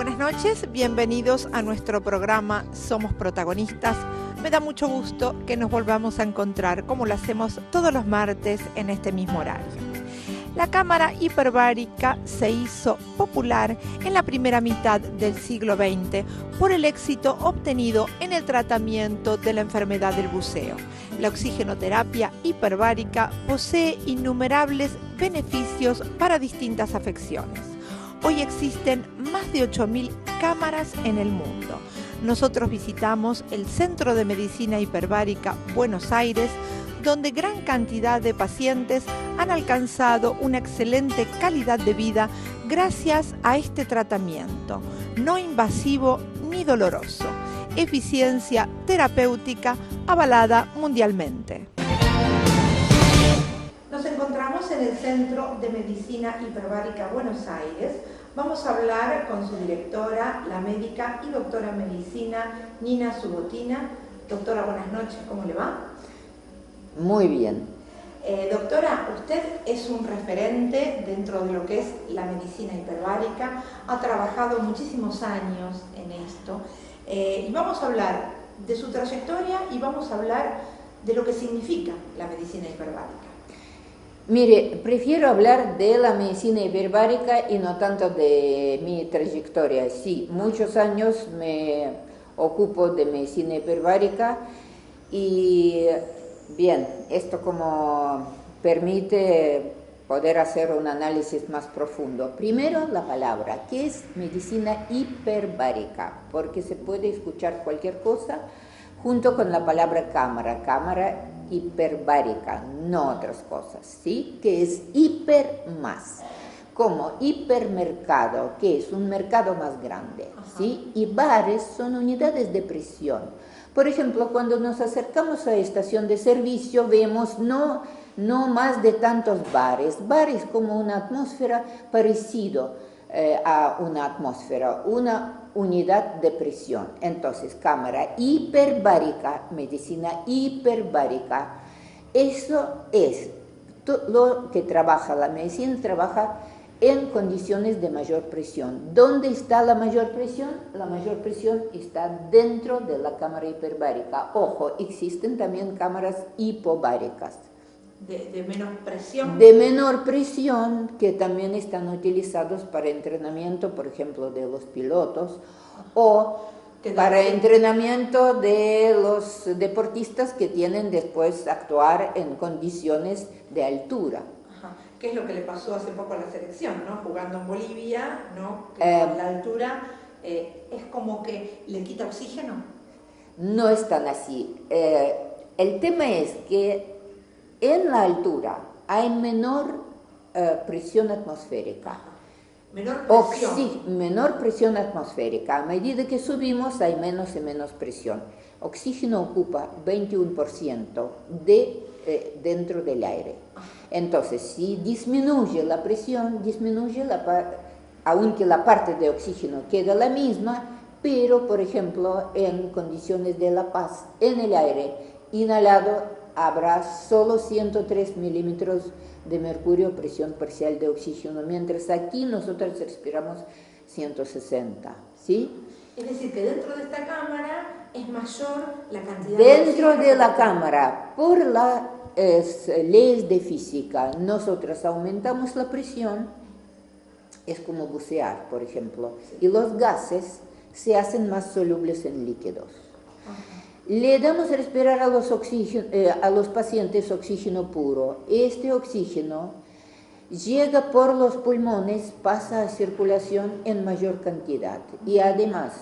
buenas noches, bienvenidos a nuestro programa Somos Protagonistas. Me da mucho gusto que nos volvamos a encontrar como lo hacemos todos los martes en este mismo horario. La cámara hiperbárica se hizo popular en la primera mitad del siglo XX por el éxito obtenido en el tratamiento de la enfermedad del buceo. La oxigenoterapia hiperbárica posee innumerables beneficios para distintas afecciones. Hoy existen más de 8.000 cámaras en el mundo. Nosotros visitamos el Centro de Medicina Hiperbárica Buenos Aires, donde gran cantidad de pacientes han alcanzado una excelente calidad de vida gracias a este tratamiento, no invasivo ni doloroso. Eficiencia terapéutica avalada mundialmente. Nos encontramos en el Centro de Medicina Hiperbárica Buenos Aires. Vamos a hablar con su directora, la médica y doctora en medicina, Nina Subotina. Doctora, buenas noches, ¿cómo le va? Muy bien. Doctora, usted es un referente dentro de lo que es la medicina hiperbárica, ha trabajado muchísimos años en esto y vamos a hablar de su trayectoria y vamos a hablar de lo que significa la medicina hiperbárica. Mire, prefiero hablar de la medicina hiperbárica y no tanto de mi trayectoria. Sí, muchos años me ocupo de medicina hiperbárica y bien, esto como permite poder hacer un análisis más profundo. Primero, la palabra, ¿qué es medicina hiperbárica? Porque se puede escuchar cualquier cosa junto con la palabra cámara hiperbárica, no otras cosas, ¿sí? Que es hiper más, como hipermercado, que es un mercado más grande, ¿sí? Y bares son unidades de presión. Por ejemplo, cuando nos acercamos a estación de servicio, vemos no más de tantos bares. Bares como una atmósfera parecido a una atmósfera, una unidad de presión. Entonces, cámara hiperbárica, medicina hiperbárica, eso es lo que trabaja la medicina, trabaja en condiciones de mayor presión. ¿Dónde está la mayor presión? La mayor presión está dentro de la cámara hiperbárica. Ojo, existen también cámaras hipobáricas. ¿De menor presión? De menor presión, que también están utilizados para entrenamiento, por ejemplo, de los pilotos, o para entrenamiento de los deportistas que tienen después actuar en condiciones de altura. ¿Qué es lo que le pasó hace poco a la selección, ¿no? Jugando en Bolivia, ¿no? Que con la altura es como que le quita oxígeno. No es tan así. El tema es que en la altura hay menor presión atmosférica. Menor presión. Menor presión atmosférica. A medida que subimos hay menos y menos presión. Oxígeno ocupa 21% dentro del aire. Entonces, si disminuye la presión, aunque la parte de oxígeno queda la misma, pero, por ejemplo, en condiciones de La Paz, en el aire inhalado, habrá solo 103 milímetros de mercurio, presión parcial de oxígeno, mientras aquí nosotros respiramos 160, ¿sí? Es decir, que dentro de esta cámara es mayor la cantidad dentro de la cámara, por las leyes de física, nosotros aumentamos la presión, es como bucear, por ejemplo, y los gases se hacen más solubles en líquidos. Le damos a respirar a los pacientes oxígeno puro. Este oxígeno llega por los pulmones, pasa a circulación en mayor cantidad. Y además,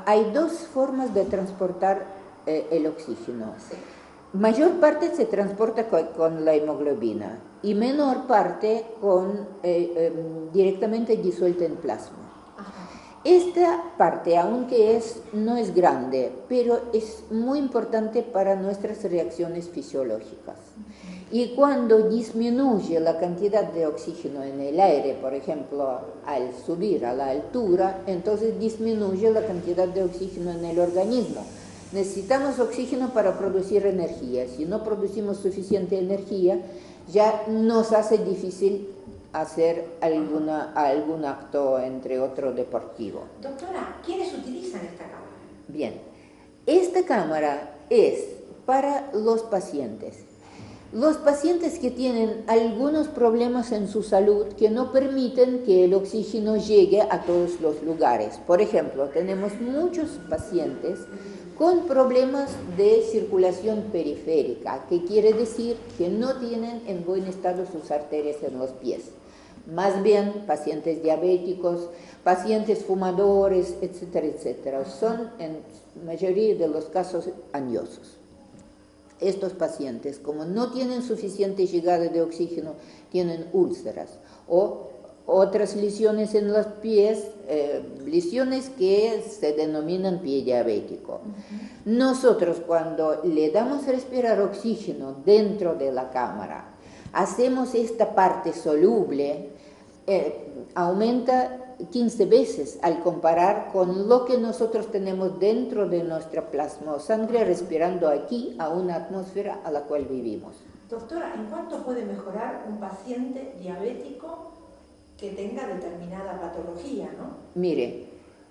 hay dos formas de transportar el oxígeno. Mayor parte se transporta con la hemoglobina y menor parte directamente disuelta en plasma. Esta parte, aunque no es grande, pero es muy importante para nuestras reacciones fisiológicas. Y cuando disminuye la cantidad de oxígeno en el aire, por ejemplo, al subir a la altura, entonces disminuye la cantidad de oxígeno en el organismo. Necesitamos oxígeno para producir energía. Si no producimos suficiente energía, ya nos hace difícil hacer algún acto, entre otro, deportivo. Doctora, ¿quiénes utilizan esta cámara? Bien, esta cámara es para los pacientes. Los pacientes que tienen algunos problemas en su salud que no permiten que el oxígeno llegue a todos los lugares. Por ejemplo, tenemos muchos pacientes con problemas de circulación periférica, que quiere decir que no tienen en buen estado sus arterias en los pies. Más bien pacientes diabéticos, pacientes fumadores, etcétera, etcétera. Son en mayoría de los casos añosos. Estos pacientes, como no tienen suficiente llegada de oxígeno, tienen úlceras o otras lesiones en los pies, lesiones que se denominan pie diabético. Nosotros, cuando le damos a respirar oxígeno dentro de la cámara, hacemos esta parte soluble, aumenta 15 veces al comparar con lo que nosotros tenemos dentro de nuestra plasmosangre respirando aquí a una atmósfera a la cual vivimos. Doctora, ¿en cuánto puede mejorar un paciente diabético que tenga determinada patología, no? Mire,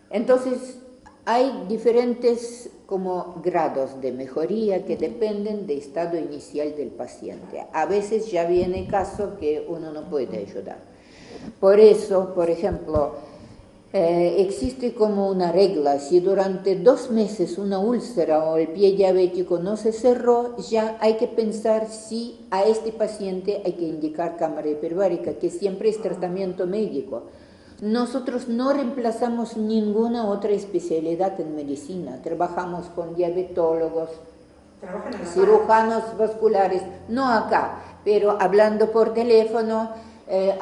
entonces hay diferentes como grados de mejoría que dependen del estado inicial del paciente. A veces ya viene caso que uno no puede ayudar. Por eso, por ejemplo, existe como una regla: si durante 2 meses una úlcera o el pie diabético no se cerró, ya hay que pensar si a este paciente hay que indicar cámara hiperbárica, que siempre es tratamiento médico. Nosotros no reemplazamos ninguna otra especialidad en medicina. Trabajamos con diabetólogos, cirujanos vasculares, no acá, pero hablando por teléfono,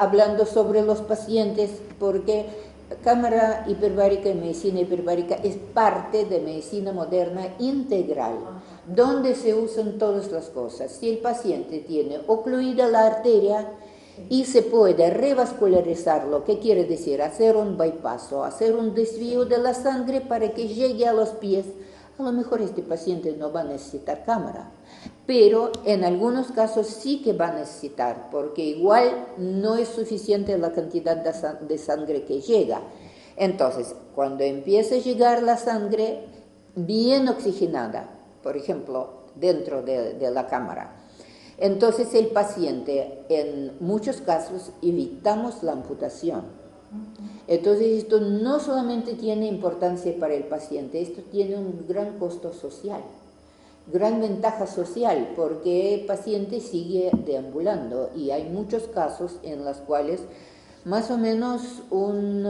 hablando sobre los pacientes, porque cámara hiperbárica y medicina hiperbárica es parte de medicina moderna integral, donde se usan todas las cosas. Si el paciente tiene ocluida la arteria y se puede revascularizarlo, ¿qué quiere decir? Hacer un bypass o hacer un desvío de la sangre para que llegue a los pies. A lo mejor este paciente no va a necesitar cámara, pero en algunos casos sí que va a necesitar, porque igual no es suficiente la cantidad de sangre que llega. Entonces, cuando empieza a llegar la sangre bien oxigenada, por ejemplo, dentro de la cámara, entonces el paciente, en muchos casos, evitamos la amputación. Entonces esto no solamente tiene importancia para el paciente, esto tiene un gran costo social, gran ventaja social, porque el paciente sigue deambulando y hay muchos casos en los cuales más o menos un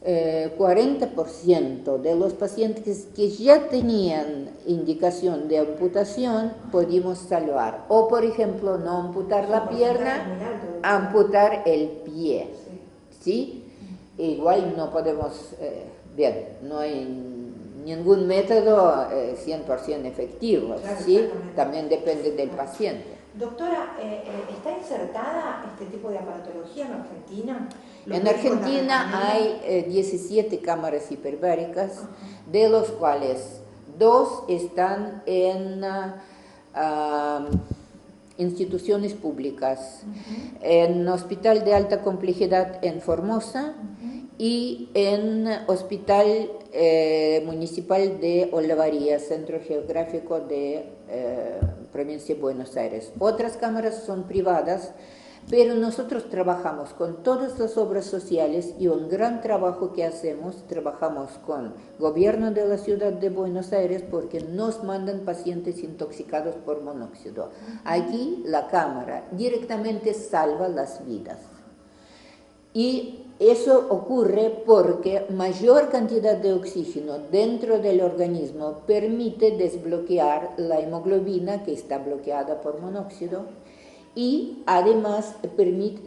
40% de los pacientes que ya tenían indicación de amputación pudimos salvar. O por ejemplo, no amputar la pierna, amputar el pie. ¿Sí? Igual no podemos, bien, no hay ningún método 100% efectivo, claro, ¿sí? También depende del paciente. Doctora, ¿está insertada este tipo de aparatología en Argentina? En Argentina hay 17 cámaras hiperbáricas, de los cuales 2 están en instituciones públicas, en Hospital de Alta Complejidad en Formosa y en Hospital Municipal de Olavarría, Centro Geográfico de Provincia de Buenos Aires. Otras cámaras son privadas, pero nosotros trabajamos con todas las obras sociales y un gran trabajo que hacemos, trabajamos con gobierno de la ciudad de Buenos Aires porque nos mandan pacientes intoxicados por monóxido. Aquí la cámara directamente salva las vidas. Y eso ocurre porque mayor cantidad de oxígeno dentro del organismo permite desbloquear la hemoglobina que está bloqueada por monóxido y además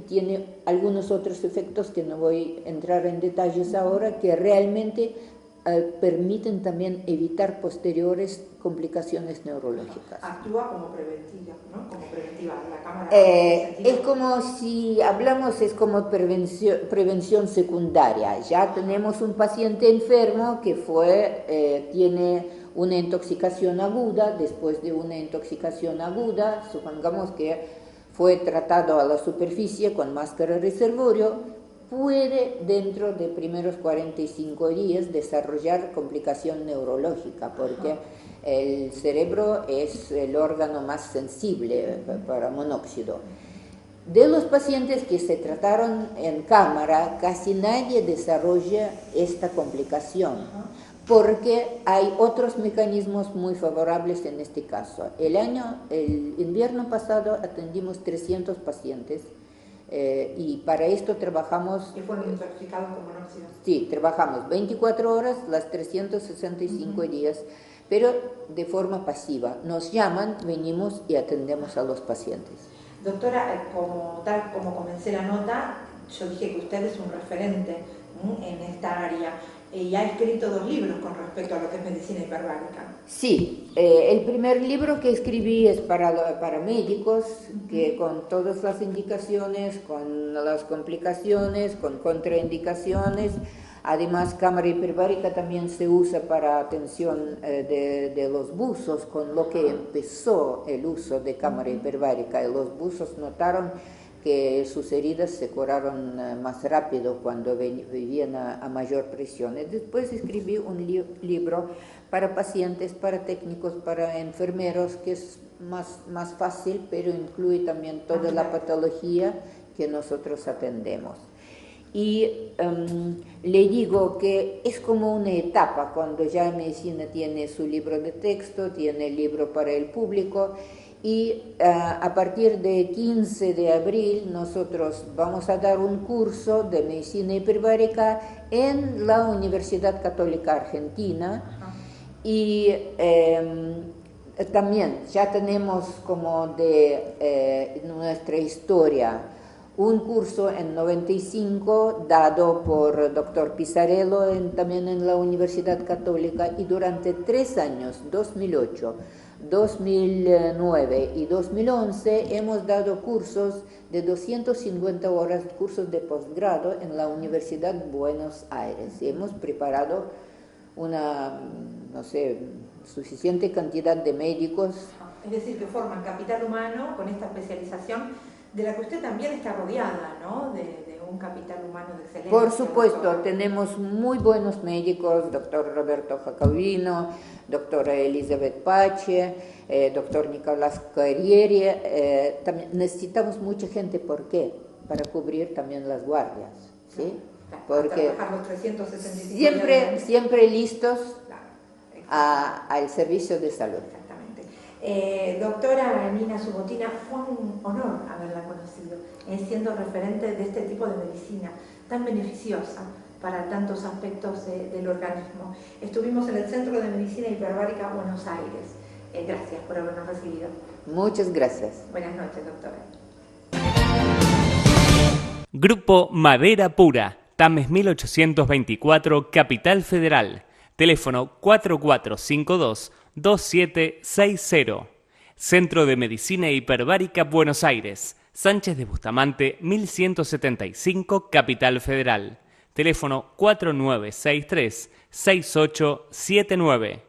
tiene algunos otros efectos que no voy a entrar en detalles ahora, que realmente permiten también evitar posteriores complicaciones neurológicas. Actúa como preventiva, ¿no? Como preventiva, la cámara. Es como si hablamos, es como prevención secundaria. Ya tenemos un paciente enfermo que tiene una intoxicación aguda. Después de una intoxicación aguda, supongamos que fue tratado a la superficie con máscara reservorio, puede dentro de primeros 45 días desarrollar complicación neurológica, porque el cerebro es el órgano más sensible para monóxido. De los pacientes que se trataron en cámara, casi nadie desarrolla esta complicación, porque hay otros mecanismos muy favorables en este caso. El invierno pasado atendimos 300 pacientes y para esto trabajamos... ¿Que fueron intoxicados con monóxido? Sí, trabajamos 24 horas, las 365 días, pero de forma pasiva. Nos llaman, venimos y atendemos a los pacientes. Doctora, tal como comencé la nota, yo dije que usted es un referente en esta área y ha escrito 2 libros con respecto a lo que es medicina hiperbárica. Sí, el primer libro que escribí es para médicos, que con todas las indicaciones, con las complicaciones, con contraindicaciones. Además, cámara hiperbárica también se usa para atención de los buzos, con lo que empezó el uso de cámara hiperbárica. Y los buzos notaron que sus heridas se curaron más rápido cuando vivían a mayor presión. Y después escribí un libro para pacientes, para técnicos, para enfermeros, que es más fácil, pero incluye también toda la patología que nosotros atendemos. Y le digo que es como una etapa, cuando ya medicina tiene su libro de texto, tiene el libro para el público, y a partir de 15 de abril nosotros vamos a dar un curso de medicina hiperbárica en la Universidad Católica Argentina. Y también ya tenemos como de nuestra historia un curso en 95 dado por doctor Pisarello también en la Universidad Católica, y durante 3 años, 2008, 2009 y 2011, hemos dado cursos de 250 horas, cursos de posgrado en la Universidad de Buenos Aires. Y hemos preparado una, no sé, suficiente cantidad de médicos. Es decir, que forman capital humano con esta especialización, de la que usted también está rodeada, ¿no? De un capital humano de excelencia. Por supuesto, tenemos muy buenos médicos, doctor Roberto Jacobino, doctora Elizabeth Pache, doctor Nicolás Carrieri. También necesitamos mucha gente, ¿por qué? Para cubrir también las guardias, ¿sí? Porque siempre listos al servicio de salud. Doctora Nina Subotina, fue un honor haberla conocido, siendo referente de este tipo de medicina tan beneficiosa para tantos aspectos del organismo. Estuvimos en el Centro de Medicina Hiperbárica Buenos Aires. Gracias por habernos recibido. Muchas gracias. Buenas noches, doctora. Grupo Madera Pura, Tames 1824, Capital Federal. Teléfono 4452-2760. Centro de Medicina Hiperbárica Buenos Aires. Sánchez de Bustamante 1175, Capital Federal. Teléfono 4963-6879.